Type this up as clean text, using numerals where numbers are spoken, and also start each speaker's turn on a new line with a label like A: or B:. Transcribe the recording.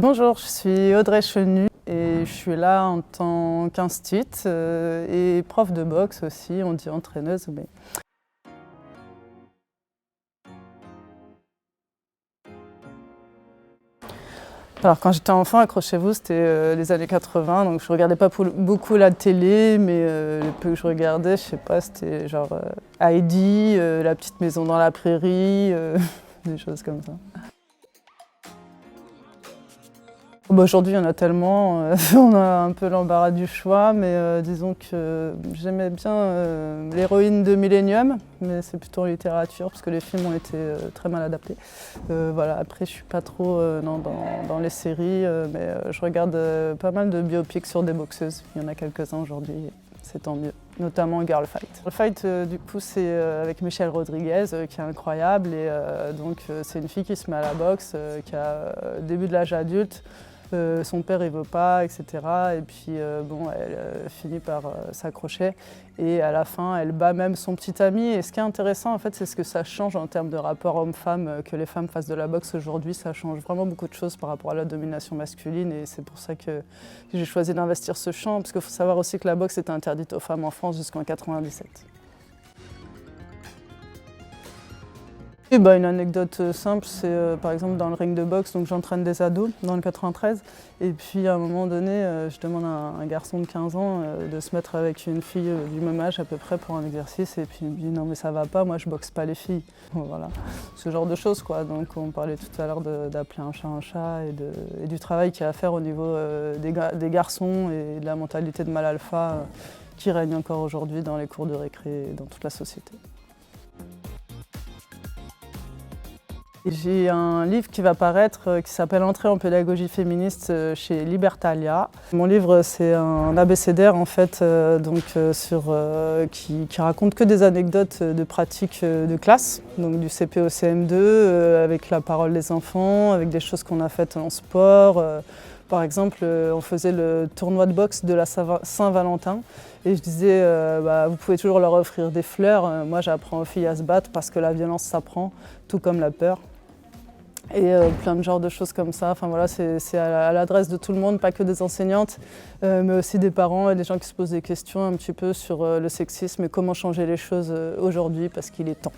A: Bonjour, je suis Audrey Chenu et je suis là en tant qu'instit et prof de boxe aussi, on dit entraîneuse. Mais... Alors quand j'étais enfant, accrochez-vous, c'était les années 80, donc je regardais pas beaucoup la télé, mais le peu que je regardais, je sais pas, c'était genre Heidi, La petite maison dans la prairie, des choses comme ça. Aujourd'hui, il y en a tellement, on a un peu l'embarras du choix, mais disons que j'aimais bien l'héroïne de Millennium, mais c'est plutôt en littérature, parce que les films ont été très mal adaptés. Voilà. Après, je suis pas trop dans les séries, mais je regarde pas mal de biopics sur des boxeuses. Il y en a quelques-uns aujourd'hui, c'est tant mieux, notamment Girl Fight. Girl Fight, du coup, c'est avec Michelle Rodriguez, qui est incroyable, et donc c'est une fille qui se met à la boxe, qui a début de l'âge adulte. Son père il veut pas, etc. Et puis bon, elle finit par s'accrocher et à la fin elle bat même son petit ami. Et ce qui est intéressant en fait, c'est ce que ça change en termes de rapport homme-femme, que les femmes fassent de la boxe aujourd'hui. Ça change vraiment beaucoup de choses par rapport à la domination masculine et c'est pour ça que j'ai choisi d'investir ce champ, parce qu'il faut savoir aussi que la boxe était interdite aux femmes en France jusqu'en 97. Et une anecdote simple, c'est par exemple dans le ring de boxe, donc j'entraîne des ados dans le 93. Et puis à un moment donné, je demande à un garçon de 15 ans de se mettre avec une fille du même âge à peu près pour un exercice. Et puis il me dit non mais ça va pas, moi je boxe pas les filles. Bon, voilà, ce genre de choses quoi. Donc on parlait tout à l'heure d'appeler un chat et du travail qu'il y a à faire au niveau des garçons et de la mentalité de mâle alpha qui règne encore aujourd'hui dans les cours de récré et dans toute la société. J'ai un livre qui va paraître qui s'appelle Entrée en pédagogie féministe chez Libertalia. Mon livre, c'est un abécédaire en fait, qui raconte que des anecdotes de pratiques de classe, donc du CP au CM2, avec la parole des enfants, avec des choses qu'on a faites en sport. Par exemple, on faisait le tournoi de boxe de la Saint-Valentin et je disais vous pouvez toujours leur offrir des fleurs. Moi, j'apprends aux filles à se battre parce que la violence s'apprend, tout comme la peur. Et plein de genres de choses comme ça. Enfin voilà, c'est à l'adresse de tout le monde, pas que des enseignantes, mais aussi des parents et des gens qui se posent des questions un petit peu sur le sexisme et comment changer les choses aujourd'hui parce qu'il est temps.